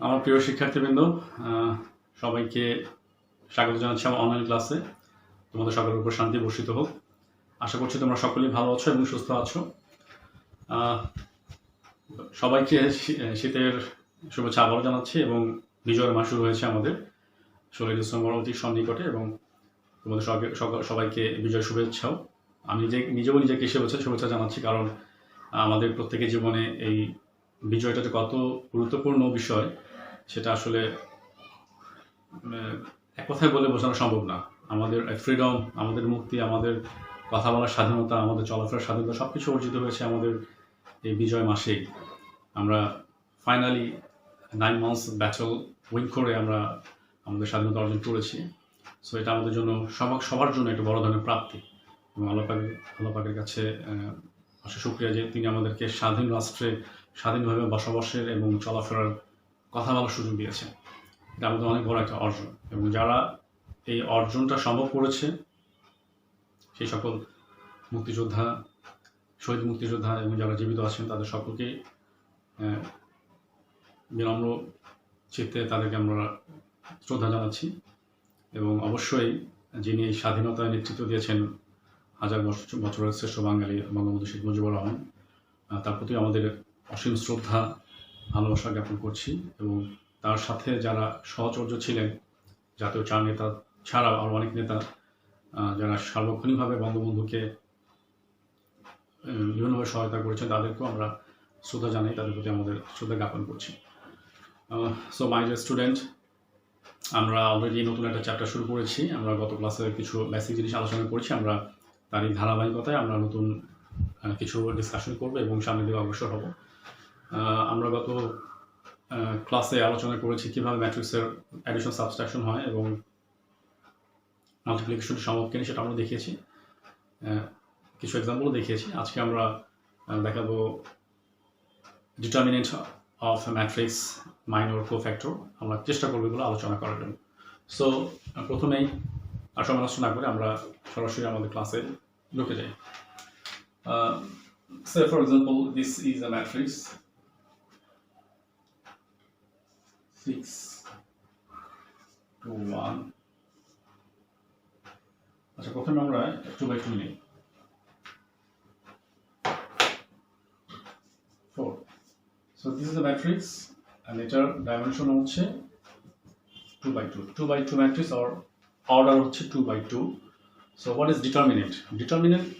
আমার প্রিয় শিক্ষার্থীবৃন্দ, সবাইকে স্বাগত জানাচ্ছি আমার অনলাইন ক্লাসে। তোমাদের সকলের উপর শান্তি বর্ষিত হোক। আশা করছি তোমরা সকলেই ভালো আছো এবং সুস্থ আছো। সবাইকে শীতের শুভেচ্ছা আবারও জানাচ্ছি এবং বিজয়ের মাস শুরু হয়েছে আমাদের 16 ডিসেম্বর অতি সন্নিকটে এবং তোমাদের সবাইকে বিজয় শুভেচ্ছাও। আমি নিজেও নিজেকে শুভেচ্ছা জানাচ্ছি, কারণ আমাদের প্রত্যেকের জীবনে এই বিজয়টা যে কত গুরুত্বপূর্ণ বিষয় সেটা আসলে এক কথায় বলে বোঝানো সম্ভব না। আমাদের ফ্রিডম, আমাদের মুক্তি, আমাদের কথা বলার স্বাধীনতা, আমাদের চলাফেরার স্বাধীনতা সব কিছু অর্জিত হয়েছে আমাদের এই বিজয় মাসেই। আমরা ফাইনালি 9 মান্থস ব্যাটল উইন করে আমরা আমাদের স্বাধীনতা অর্জন করেছি। সো এটা আমাদের জন্য সবার জন্য একটা বড় ধরনের প্রাপ্তি এবং আল্লাহ পাকের কাছে অশেষ শুকরিয়া যে তিনি আমাদেরকে স্বাধীন রাষ্ট্রে স্বাধীনভাবে বসবাসের এবং চলাফেরার কথা বলার সুযোগ দিয়েছেন। এটা আমাদের অনেক বড় একটা অর্জন এবং যারা এই অর্জনটা সম্ভব করেছে সেই সকল মুক্তিযোদ্ধা, শহীদ মুক্তিযোদ্ধা এবং যারা জীবিত আছেন তাদের সকলকে বিনম্র চিত্তে তাদেরকে আমরা শ্রদ্ধা জানাচ্ছি। এবং অবশ্যই যিনি এই স্বাধীনতায় নেতৃত্ব দিয়েছেন হাজার বছরের শ্রেষ্ঠ বাঙালি বঙ্গবন্ধু শেখ মুজিবুর রহমান, তার প্রতি আমাদের অসীম শ্রদ্ধা ভালোবাসা জ্ঞাপন করছি। এবং তার সাথে যারা সহচর্য ছিলেন, জাতীয় চার নেতা ছাড়াও আরও অনেক নেতা যারা সার্বক্ষণিকভাবে বঙ্গবন্ধুকে বিভিন্নভাবে সহায়তা করেছেন, তাদেরকেও আমরা শ্রদ্ধা জানাই, তাদের প্রতি আমাদের শ্রদ্ধা জ্ঞাপন করছি। সো মাই ডিয়ার স্টুডেন্ট, আমরা অলরেডি নতুন একটা চ্যাপ্টার শুরু করেছি। আমরা গত ক্লাসে কিছু বেসিক জিনিস আলোচনা করেছি। আমরা তারই ধারাবাহিকতায় আমরা নতুন কিছু ডিসকাশন করবো এবং সামনের দিকে অগ্রসর হব। আমরা গত ক্লাসে আলোচনা করেছি কীভাবে ম্যাট্রিক্সের অ্যাডিশন সাবস্ট্রাকশন হয় এবং মাল্টিপ্লিকেশনটি সম্ভব কিনা সেটা আমরা দেখিয়েছি, কিছু এক্সাম্পলও দেখিয়েছি। আজকে আমরা দেখাবো determinant of matrix minor cofactor. আমরা চেষ্টা করবো এগুলো আলোচনা করার জন্য। সো প্রথমেই আর সময় নষ্ট না করে আমরা সরাসরি আমাদের ক্লাসে ঢুকে যাই। Say for example, this is a matrix 6 2 1. আচ্ছা, প্রথমে আমরা 2 by 2 নিই। 4. So this is a matrix and এটার ডাইমেনশন হচ্ছে 2 by 2. 2 by 2 matrix or order হচ্ছে 2 by 2. So what is determinant? Determinant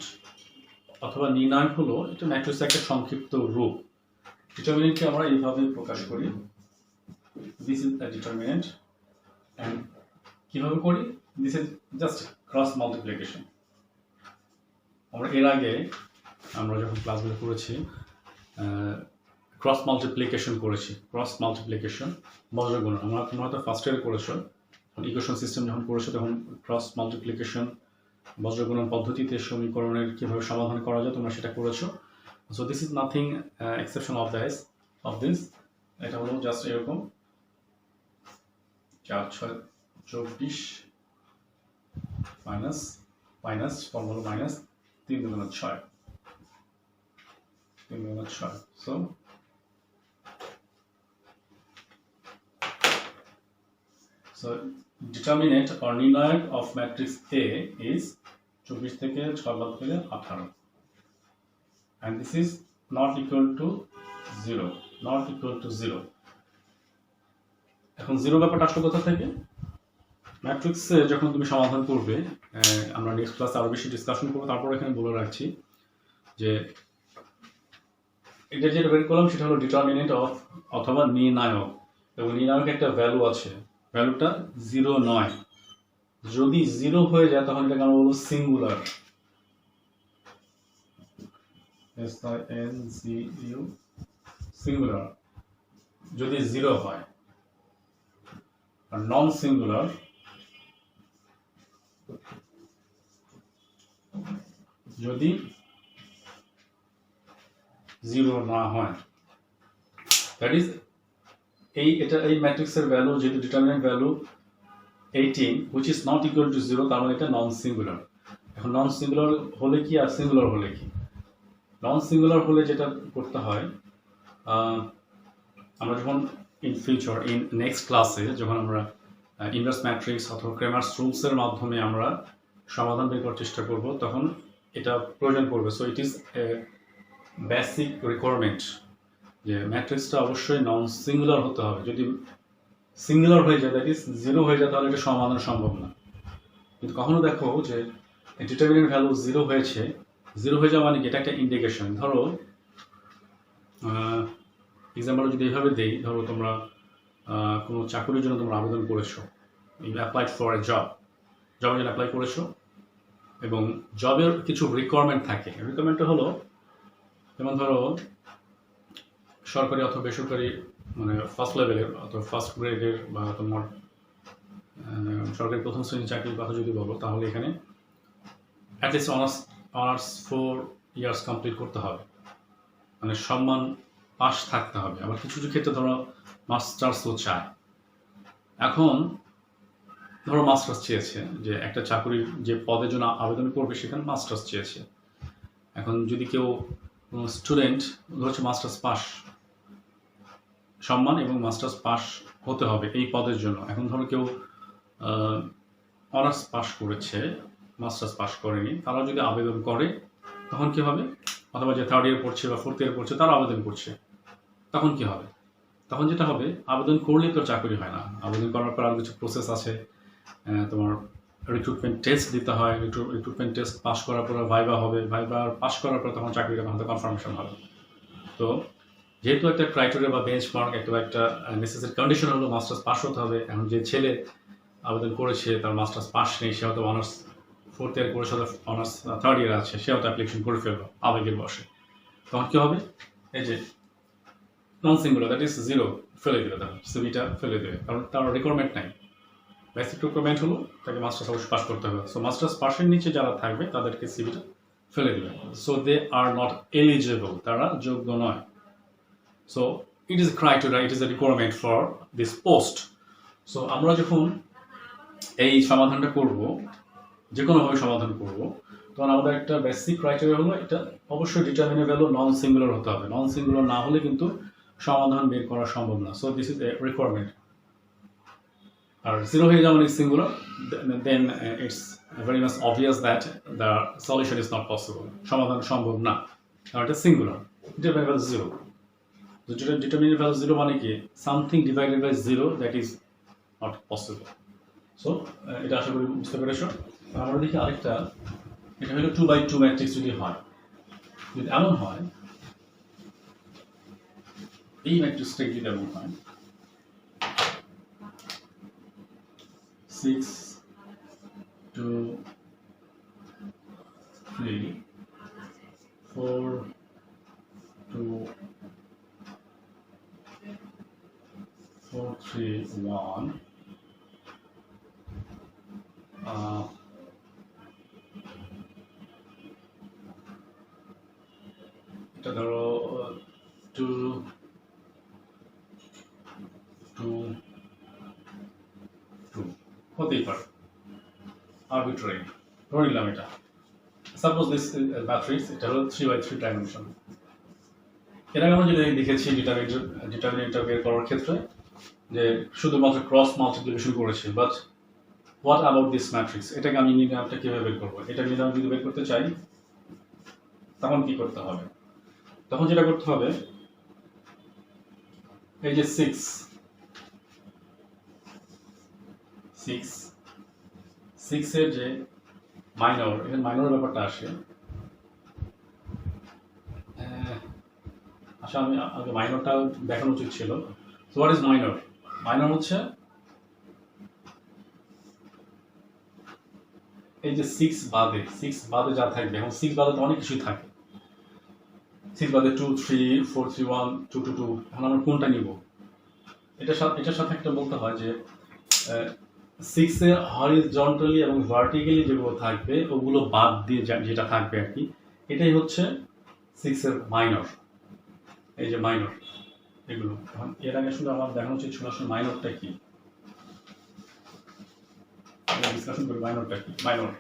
অথবা নির্ণায়ক হলো এটা ম্যাট্রিক্সের একটা সংক্ষিপ্ত রূপ। ডিটারমিনেন্টকে আমরা এইভাবে প্রকাশ করি, this is the determinant. And কীভাবে করি? This is just cross multiplication. আমরা এর আগে আমরা যখন ক্লাসগুলো করেছি ক্রস মাল্টিপ্লিকেশন করেছি। ক্রস মাল্টিপ্লিকেশন বজ্রগুণন তোমরা হয়তো ফার্স্ট ইয়ারে করেছো, ইকুয়েশন সিস্টেম যখন করেছো তখন ক্রস মাল্টিপ্লিকেশন বজ্রগুণন পদ্ধতিতে সমীকরণের কীভাবে সমাধান করা যায় তোমরা সেটা করেছো। So this is nothing exception of this. এটা হলো জাস্ট এরকম 4 6 24 মাইনাস ফর্ম হলো মাইনাস 3 গুণ 6 3 গুণ 6। সো determinant or নির্ণায়ক of matrix A is 24 থেকে 6 বাদ দিলে 18 and this is not equal to 0 এখন 0 ব্যাপারটা আসলে কোথা থেকে? ম্যাট্রিক্সে যখন তুমি সমাধান করবে, আমরা নেক্সট ক্লাসে আরো বেশি ডিসকাশন করবো। তারপর এখানে বলে রাখছি যে এটা যেটা বের করলাম সেটা হলো ডিটারমিনেন্ট অফ অথবা নির্ণায়ক, এবং নির্ণায়ক একটা ভ্যালু আছে, ভ্যালুটা 0 নয়। যদি 0 হয়ে যায় তখন এটাকে আমরা বলবো সিঙ্গুলার, সিঙ্গুলার যদি 0 হয়। আর নন সিঙ্গুলার যদি 0 না হয়। দ্যাট ইজ এই ম্যাট্রিক্সের ভ্যালু যেহেতু determinant value 18 which is not equal to 0, তার মানে এটা নন সিঙ্গুলার। এখন নন সিঙ্গুলার হলে কি আর সিঙ্গুলার হলে কি? নন সিঙ্গুলার হলে যেটা করতে হয়, আমরা যখন ইন ফিউচার ইন নেক্সট ক্লাসে যখন আমরা ইনভার্স ম্যাট্রিক্স অথবা ক্রেমার্স রুলসের মাধ্যমে আমরা সমাধান বের করার চেষ্টা করব, তখন এটা প্রয়োজন পড়বে। So it is A basic requirement যে ম্যাট্রিক্সটা অবশ্যই নন সিঙ্গুলার হতে হবে। যদি সিঙ্গুলার হয়ে যায়, দ্যাট ইজ জিরো হয়ে যায়, তাহলে এটা সমাধান সম্ভব না। কিন্তু কখনো দেখো যে ডিটারমিনেন্ট ভ্যালু জিরো হয়েছে, জিরো হয়ে যাওয়া মানে কি, এটা একটা ইন্ডিকেশন। ধরো এক্সাম্পল যদি এইভাবে দেই, ধরো তোমরা কোনো চাকরির জন্য তোমরা আবেদন করেছো, ইউ অ্যাপ্লাইড ফর এ জবের জন্য অ্যাপ্লাই করেছো, এবং জবের কিছু রিকোয়ারমেন্ট থাকে। রিকোয়ারমেন্টটা হলো, যেমন ধরো সরকারি অথবা বেসরকারি, মানে ফার্স্ট লেভেলের অথবা ফার্স্ট গ্রেডের, বা তোমার সরকারি প্রথম শ্রেণীর চাকরির কথা যদি বলো, তাহলে এখানে অ্যাটলিস্ট অনার্স 4 ইয়ার্স কমপ্লিট করতে হবে, মানে সম্মান পাস থাকতে হবে। আবার কিছু কিছু ক্ষেত্রে ধরো মাস্টার্সও চায়। এখন ধরো মাস্টার্স চেয়েছে, যে একটা চাকরির যে পদের জন্য আবেদন করবে সেখানে মাস্টার্স চেয়েছে। এখন যদি কেউ স্টুডেন্ট হচ্ছে মাস্টার্স পাস, সম্মান এবং মাস্টার্স পাস হতে হবে এই পদের জন্য। এখন ধরো কেউ অনার্স পাস করেছে, মাস্টার্স পাস করেনি, তারা যদি আবেদন করে তখন কি হবে? অথবা যে থার্ড ইয়ার পড়ছে বা ফোর্থ ইয়ার পড়ছে তারা আবেদন করছে, তখন কি হবে? তখন যেটা হবে, আবেদন করলেই তো চাকরি হয় না। আবেদন করার পর আরও কিছু প্রসেস আছে, তোমার রিক্রুটমেন্ট টেস্ট দিতে হয়, রিক্রুটমেন্ট টেস্ট পাস করার পর ভাইবা হবে, ভাইবা পাস করার পর তখন চাকরিটা হয়তো কনফার্মেশন হবে। তো যেহেতু একটা ক্রাইটেরিয়া বা বেঞ্চমার্ক, একটা নেসেসারি কন্ডিশন হলো মাস্টার্স পাস হতে হবে। এখন যে ছেলে আবেদন করেছে তার মাস্টার্স পাস নেই, সে হয়তো অনার্স ফোর্থ ইয়ার করেছে, অনার্স থার্ড ইয়ার আছে, সে হয়তো অ্যাপ্লিকেশন করে ফেললো আবেগের বসে, তখন কী হবে? এই যে non singular, that is zero, ফেলে দিল, তার সিভিটা ফেলে দেবে, কারণ তার রিকোয়ারমেন্ট নাই। বেসিক রিকোয়ারমেন্ট হলো তাকে মাস্টার্স অবশ্যই পাস করতে হবে। সো মাস্টার্স পাসের নিচে যারা থাকবে তাদেরকে সিভিটা ফেলে দেবে। So they are not eligible, তারা যোগ্য নয়। So it is criteria, it is a requirement for this post. So আমরা যখন এই সমাধানটা করব, যে কোনোভাবে সমাধান করব, তখন আমাদের একটা বেসিক ক্রাইটেরিয়া হলো এটা অবশ্যই ডিটারমিনেন্ট ভ্যালু নন সিঙ্গুলার হতে হবে। নন সিঙ্গুলার না হলে কিন্তু সমাধান বের করা সম্ভব না। So this is a requirement. আর জিরো হয়ে যাওয়া মানে singular, then it's very much obvious that the solution is not possible, সমাধান সম্ভব না, কারণ এটা singular. Determinant value zero, determinant value zero মানে কি, something divided by zero, that is not possible. So এটা আশা করি বুঝতে পেরেছ। আমরা দেখি আরেকটা, এটা হলো 2x2 ম্যাট্রিক্স যদি হয়, যদি এমন হয়, এই ম্যাট্রিক্সটা যদি এমন হয় 6 2 3 4 2 4 3 1, এটা ধরো 2 2 2 হতেই পারে, আরবিট্রারি ধরে নিলাম। এটা সাপোজ দিস ম্যাট্রিক্স, এটা হলো 3x3 ডাইমেনশন। এর আগে আমরা যেটা দেখেছি ডিটারমিনেন্টটা বের করার ক্ষেত্রে, যে শুধুমাত্র ক্রস মাল্টিপ্লিকেশন করেছি, but what about this matrix, এটাকে আমি নির্ণয়টা কীভাবে বের করবো? এটা নির্ণয় যদি বের করতে চাই তখন কি করতে হবে? তখন যেটা করতে হবে, এই যে 6 এর যে মাইনর, এখানে মাইনরের ব্যাপারটা আসে। আচ্ছা, আমি আগে মাইনরটা দেখানো উচিত ছিল। So what is minor? Minor হচ্ছে এই যে 6 বাদে যা থাকবে। এখন 6 বাদে তো অনেক কিছুই থাকে, 6 বাদে 2 3 4 3 1 2 2 2। এখন আমরা কোনটা নিব? এটার সাথে একটা বলতে হয় যে 6 এর হরিজন্টালি এবং ভার্টিক্যালি যেগুলো থাকবে ওগুলো বাদ দিয়ে যেটা থাকবে আর কি, এটাই হচ্ছে 6 এর মাইনর। এই যে মাইনর এগুলো, এর আগে শুধু আমার দেখানো উচিত ছিল আসলে মাইনরটা কি, ডিসকাশন করি মাইনরটা কি। মাইনর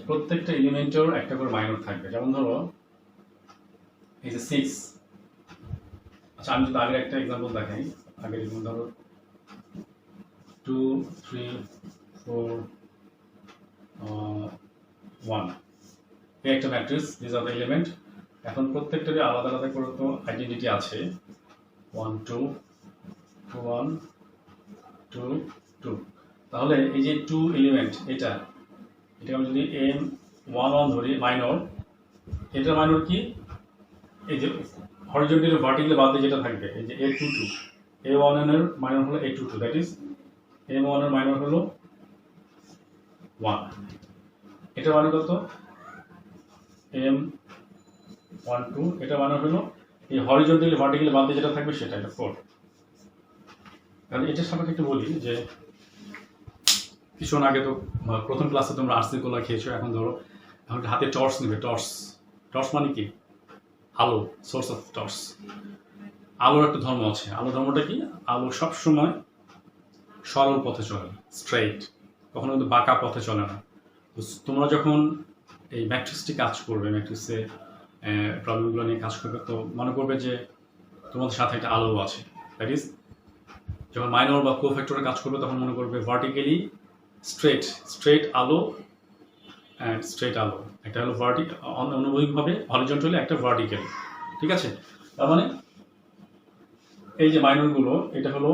প্রত্যেকটা এলিমেন্টের একটা করে মাইনর থাকবে। যেমন ধরো এই যে 6, আচ্ছা আমি যদি আগের একটা এক্সাম্পল দেখাই, আগের এক্সাম্পল ধরো 2 3 4 1 এই একটা matrix, this are the element. এখন প্রত্যেকটারই আলাদা আলাদা করে তো আইডেন্টিটি আছে, 1 2 2 1 2 2। তাহলে এই যে 2 এলিমেন্ট এটা আমি যদি M11 ধরি মাইনর, এটার মাইনর কি, এই যে হরিজন্টাল ভার্টিক্যাল বাদ দিয়ে যেটা থাকবে এই যে A22, A11 এর মাইনর হলো A22, দ্যাট ইজ M1 এর মাইনর হলো 1, এটার মাইনর কত M12, এটার মাইনর হলো এই হরিজন্টাল ভার্টিক্যাল বাদ দিয়ে যেটা থাকবে সেটা, এটা 4। তাহলে এটার সাপেক্ষে একটু বলি যে কিছুক্ষণ আগে তো প্রথম ক্লাসে তোমরা আর্টসের গোলা খেয়েছো, এখন ধরো এখন হাতে টর্চ নেবে। টর্চ মানে কি, আলো, সোর্স অফ টর্চ। আলোর একটা ধর্ম আছে, আলো ধর্মটা কি, আলো সবসময় সরল পথে চলে, স্ট্রেইট, কখনো কিন্তু বাঁকা পথে চলে না। তোমরা যখন এই ম্যাট্রিক্সটি কাজ করবে, ম্যাট্রিক্সে প্রবলেমগুলো নিয়ে কাজ করবে, তো মনে করবে যে তোমাদের সাথে একটা আলো আছে, দ্যাট ইজ যখন মাইনর বা কোফ্যাক্টরে কাজ করবে তখন মনে করবে ভার্টিক্যালি স্ট্রেট আলো অ্যান্ড স্ট্রেট আলো, একটা হলো অনুভূমিকভাবে হরিজন্টালি, একটা ভার্টিক্যালি, ঠিক আছে। তার মানে এই যে মাইনরগুলো এটা হলো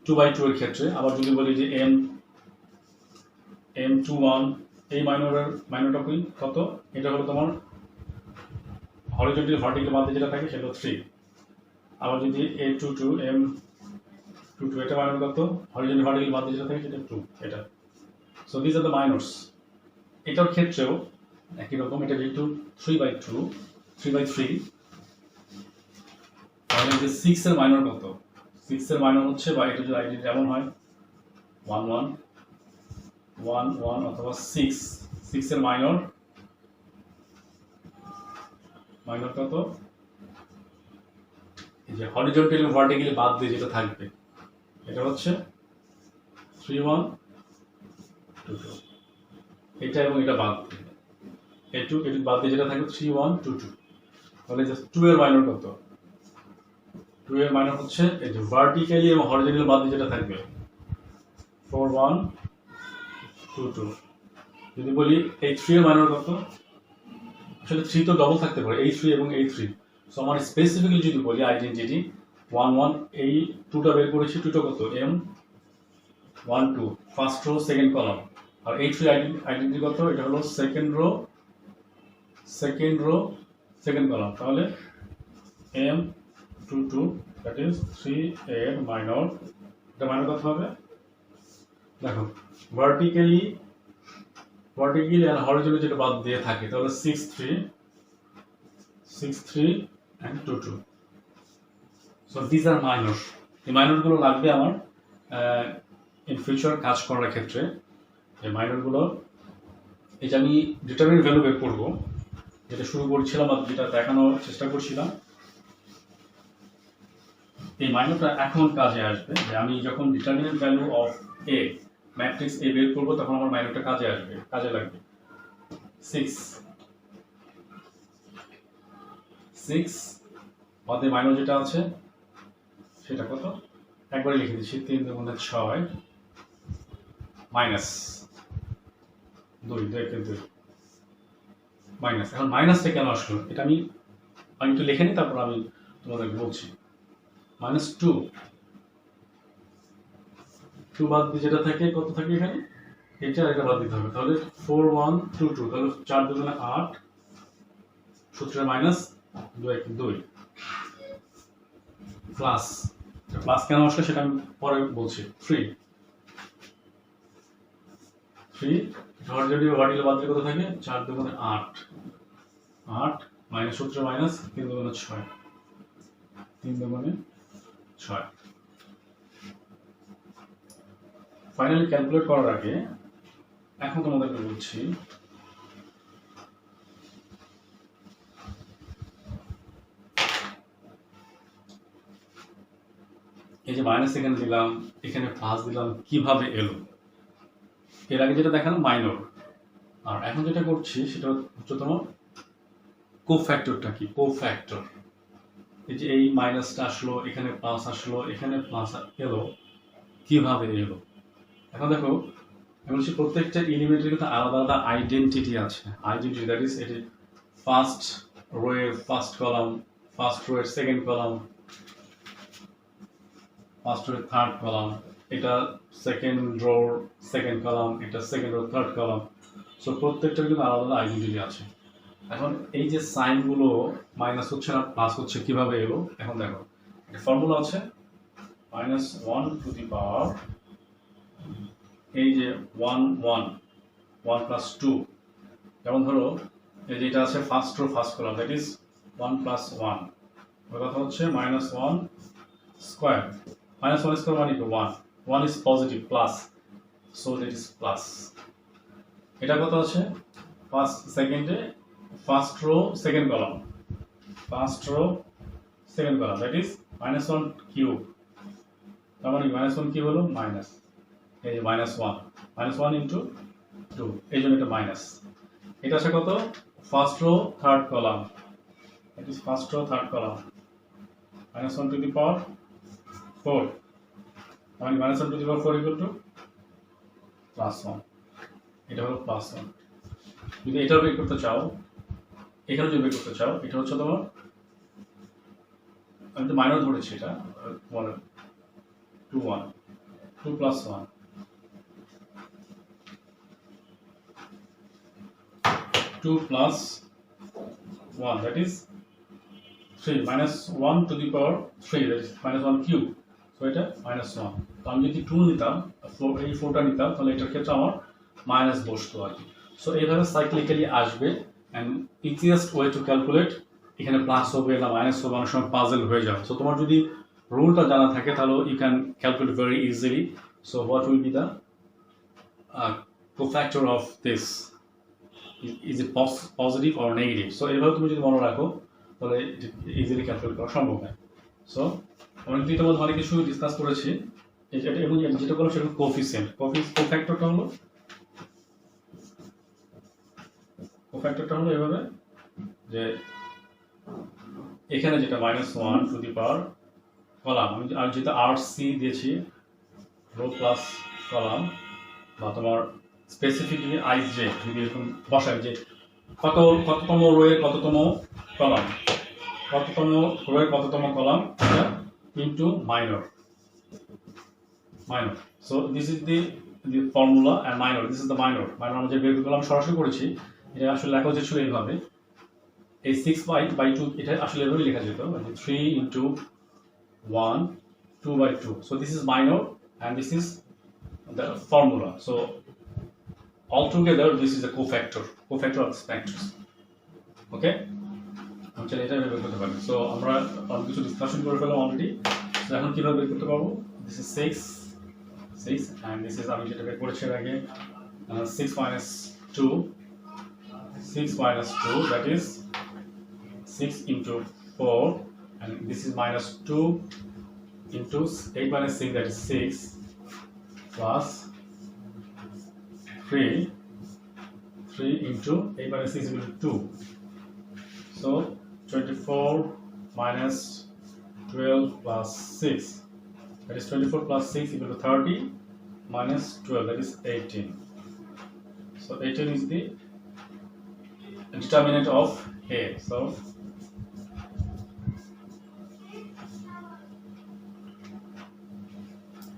2x2 এর ক্ষেত্রে। আবার যদি বলি যে M21 এই মাইনরটা কত, এটা হলো তোমার হরিজন্টাল ভার্টিক্যাল বাদ দিয়ে যেটা থাকে সেটা 3। আবার যদি A22 M22 এটা মাইনর কত, হরিজন্টাল ভার্টিক্যাল বাদ দিয়ে যেটা থাকে সেটা 2, এটা। So this are the minors. এটার ক্ষেত্রেও একই রকম, এটা যেহেতু 3/3, তাহলে যে 6 এর মাইনর কত, 6 এর মাইনর হচ্ছে, বা এটা যদি আইডেন্টি যেমন হয় 1 1 1 1 অথবা 6 এর মাইনর কত, এই যে হরিজন্টাল এবং ভার্টিক্যালি বাদ দিয়ে যেটা থাকবে এটা হচ্ছে 3 1 2 2, এটা এবং এটা বাদ দিয়ে এটা বাদ দিয়ে যেটা থাকবে 3 1 2 2। তাহলে যে 2 এর মাইনর কত, 2 এর মাইনর হচ্ছে এই যে ভার্টিক্যালি এবং হরিজন্টাল বাদ দিয়ে যেটা থাকবে 4 1 2 2। যদি বলি এই 3 এর মাইনর কত, আসলে 3 তো ডবল থাকতে পারে, এই 3 এবং এই 3। সো আমার স্পেসিফিক্যালি যদি বলি আইডেন্টিটি 1 1, এই 2টা বের করেছি, 2টা কত M12 first row second column, আর এই 3 আইডেন্টিটি কত, এটা হলো সেকেন্ড রো সেকেন্ড কলাম। তাহলে M22 দ্যাট ইজ 3 এর মাইনর, এটা মাইনর কত হবে, দেখো ভার্টিক্যালি আর হরিজন্টালি যেটা বাদ দিয়ে থাকে, তাহলে 6 3 and 2 2। So this are minor. এই মাইনরগুলো লাগবে আমার ইন ফিউচার কাজ করার ক্ষেত্রে। এই মাইনরগুলো এই যে আমি ডিটারমিনেন্ট ভ্যালু বের করবো, যেটা শুরু করছিলাম আর যেটা দেখানোর চেষ্টা করছিলাম, এই মাইনরটা এখন কাজে আসবে। যে আমি যখন determinant value of a matrix A বের করবো তখন আমার মাইনরটা কাজে লাগবে। 6 বাদে মাইনর যেটা আছে সেটা কত, একবারে লিখে দিচ্ছি, 3 2 6 মাইনাস 2 2 মাইনাস। এখন মাইনাসটা কেন আসলো এটা আমি একটু লিখে নিই, তারপর আমি তোমাদেরকে বলছি। -2 বাদ দিয়ে যেটা থাকে কত থাকে এখানে, এটা একটা বাদ দিতে হবে, তাহলে 4 1 2 2, তাহলে 4 2 8, সূত্রে মাইনাস 2 প্লাস কেন আসলে সেটা আমি পরে বলছি। 3 হরিজন্টাল ভার্টিক্যাল বাদ দিয়ে কত থাকে, 4 2 8 মাইনাস সূত্রে মাইনাস 3 2 6 3 2 6। ফাইনালি ক্যালকুলেট করার আগে এখন তোমাদেরকে বলছি, এই যে মাইনাস এখানে দিলাম, এখানে প্লাস দিলাম, কিভাবে এলো। এর আগে যেটা দেখালাম মাইনর, আর এখন যেটা করছি সেটা হচ্ছে তোমার কোফ্যাক্টরটা কি, কোফ্যাক্টর। এই যে এই মাইনাসটা আসলো, এখানে প্লাস আসলো, এখানে প্লাস এলো, কিভাবে এলো? এখন দেখো, আমি বলছি প্রত্যেকটা এলিমেন্টের কিন্তু আলাদা আলাদা আইডেন্টিটি আছে। আইডেন্টিটি দ্যাট ইজ এটি ফার্স্ট রো এর ফার্স্ট কলাম, ফার্স্ট রো এর সেকেন্ড কলাম, ফার্স্ট রো এর থার্ড কলাম, এটা সেকেন্ড রো সেকেন্ড কলাম, এটা second rho third column. So প্রত্যেকটার কিন্তু আলাদা আলাদা আইডেন্টিটি আছে। এখন এই যে সাইনগুলো মাইনাস হচ্ছে না প্লাস হচ্ছে, কিভাবে এলো? এখন দেখো, একটা ফর্মুলা আছে, -1 টু দি পাওয়ার এই যে 1 1 1 প্লাস 2, যেমন ধরো এই যে এটা আছে first row first column, that is 1 plus 1, ওর কথা হচ্ছে -1 স্কোয়ার, -1 স্কোয়ার মানে কি 1, 1 is positive plus, so that is plus. এটা কত আছে ফার্স্ট সেকেন্ডে, first row second column, first row second column, that is -1 cube, তার মানে -1 কি হলো মাইনাস, এই যে -1 ইন্টু 2, এই জন্য এটা মাইনাস। এটা আছে কত first row third column, that is first row third column, -1 to the power 4, তার মানে -1 to the power 4 equal to +1, এটা হলো +1। যদি এটাও বের করতে চাও, এখানে যদি বের করতে চাও, এটা হচ্ছে তোমার, আমি তো মাইনাস ধরেছি, এটা 2 1 2 + 1, 2 + 1, that is 3, -1 to the power 3, that is -1 cube, so এটা -1। তো আমি যদি 2 নিতাম, এই 4টা নিতাম, তাহলে এটার ক্ষেত্রে আমার মাইনাস বসতো আর কি। সো এইভাবে সাইক্লিক্যালি আসবে, and easiest way to calculate, এখানে প্লাস হবে না মাইনাস হবে, অনেক সময় পাজল হয়ে যাবে। সো তোমার যদি রুলটা জানা থাকে তাহলে you can calculate very easily. So what will be the cofactor of this, is it positive or negative? So এইভাবে তুমি যদি মনে রাখো তাহলে ইজিলি ক্যালকুলেট করা সম্ভব হয়। সো অনেক দিন তোমাদের অনেক কিছু ডিসকাস করেছি, এবং যেটা বললাম সেটা কোফিসিয়েন্ট, কোফ্যাক্টরটা হলো এভাবে যে এখানে যেটা -1 টু দি পাওয়ার কলাম, আর যেটা RC দিয়েছি রো প্লাস কলাম, বা তোমার স্পেসিফিকলি IJ যদি এরকম বসাই যে কততম রোয়ের কততম কলাম, কততম রোয়ের কততম কলাম, এটা into minor. So this is the formula, and minor, this is the minor আমরা যে বের করলাম সরাসরি করেছি, এটা আসলে লেখা উচিত ছিল এইভাবে, এই 6/2 এটা আসলে এভাবে লেখা যেত, 3 into 1 2/2, so this is minor and this is the formula. So altogether this is a cofactor of the spectrums. Okay, আমি চাইলে এটা বের করতে পারি। সো আমরা অনেক কিছু ডিসকাশন করে ফেললাম অলরেডি। সো এখন কিভাবে বের করতে পারবো? This is 6 and this is আমি যেটা বের করেছি এর আগে 6 minus 2, that is 6 into 4, and this is -2 into 8 minus 6, that is 6, plus 3 into 8 minus 6 will be 2. So 24 minus 12 plus 6, that is 24 plus 6 equal to 30, minus 12, that is 18. So 18 is the determinant of A. So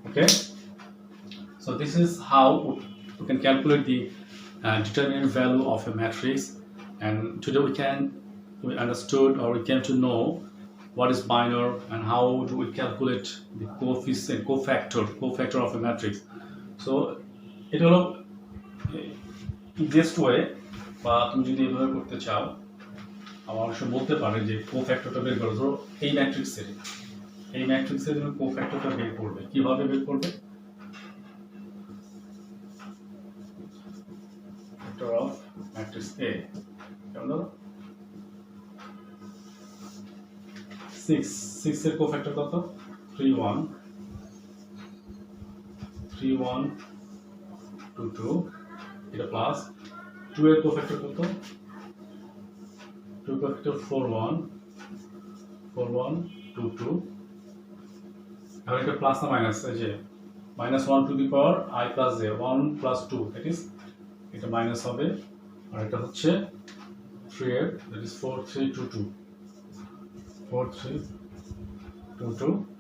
okay, so this is how we can calculate the determinant value of a matrix, and today we understood, or we came to know what is minor and how do we calculate the coefficient, cofactor of a matrix. So it হলো easiest way, বা তুমি যদি এভাবে করতে চাও, আমার অবশ্য বলতে পারে যে কোফ্যাক্টরটা বের করো, ধরো এই ম্যাট্রিক্সের জন্য কোফ্যাক্টরটা বের করবে, কিভাবে বের করবে? ফ্যাক্টর অফ ম্যাট্রিক্স A, কেমন ধরো 6 এর কোফ্যাক্টর কত? 3 1 2 2, এটা প্লাস 2 এর কোফ্যাক্টর কত? 2 কোফ্যাক্টর 4 1 4 1 2 2 এখন এটা প্লাস না মাইনাস এই যে -1 to the power I plus j 1 plus 2 that is এটা মাইনাস হবে আর এটা হচ্ছে 3 দ্যাট ইজ 4 3 2 2 4 3 2 2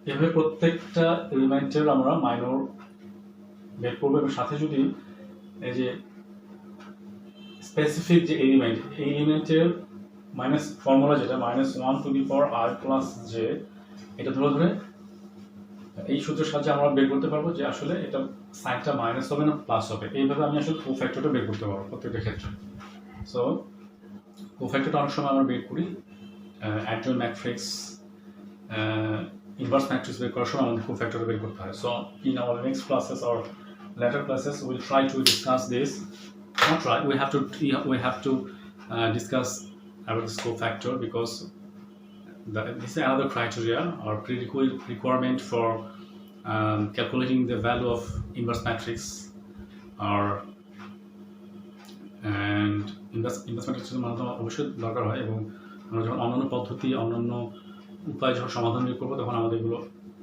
এভাবে প্রত্যেকটা এলিমেন্টের আমরা মাইনর বের করবো এবং সাথে যদি এই যে স্পেসিফিক যে এলিমেন্ট এই এলিমেন্টের মাইনাস ফর্মুলা যেটা -1 to the power I plus j এটা ধরে ধরে এই সূত্রের সাহায্যে আমরা বের করতে পারবো যে আসলে এটা সাইনটা মাইনাস হবে না প্লাস হবে এইভাবে আমি আসলে কোফ্যাক্টরটা বের করতে পারবো প্রত্যেকটা ক্ষেত্রে সো কোফ্যাক্টরটা অনেক সময় আমরা বের করি অ্যাডজয়েন্ট ম্যাট্রিক্স inverse matrix বের করার সময় আমাদের কোফ্যাক্টরটা বের করতে হয় so in our next classes or later classes we'll try to discuss this not try we have to discuss about this cofactor because this is another criteria or requirement for calculating the value of inverse matrix or and inverse matrix মাধ্যমে অবশ্যই দরকার হয় এবং আমরা যখন অন্যান্য পদ্ধতি অন্যান্য উপায় যখন সমাধান বের করবো তখন আমাদের এগুলো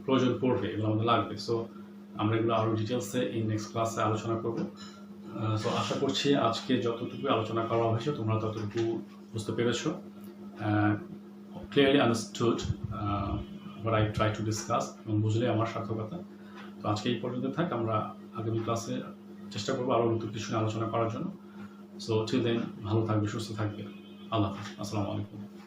প্রয়োজন পড়বে এগুলো আমাদের লাগবে সো আমরা এগুলো আরও ডিটেলসে এই নেক্সট ক্লাসে আলোচনা করবো সো আশা করছি আজকে যতটুকু আলোচনা করা হয়েছে তোমরা ততটুকু বুঝতে পেরেছো clearly understood what I try to discuss এবং বুঝলে আমার সার্থকতা তো আজকে এই পর্যন্ত থাক আমরা আগামী ক্লাসে চেষ্টা করবো আরও নতুন কিছু নিয়ে আলোচনা করার জন্য সো till then ভালো থাকবে সুস্থ থাকবে আল্লাহ হাফেজ আসসালামু আলাইকুম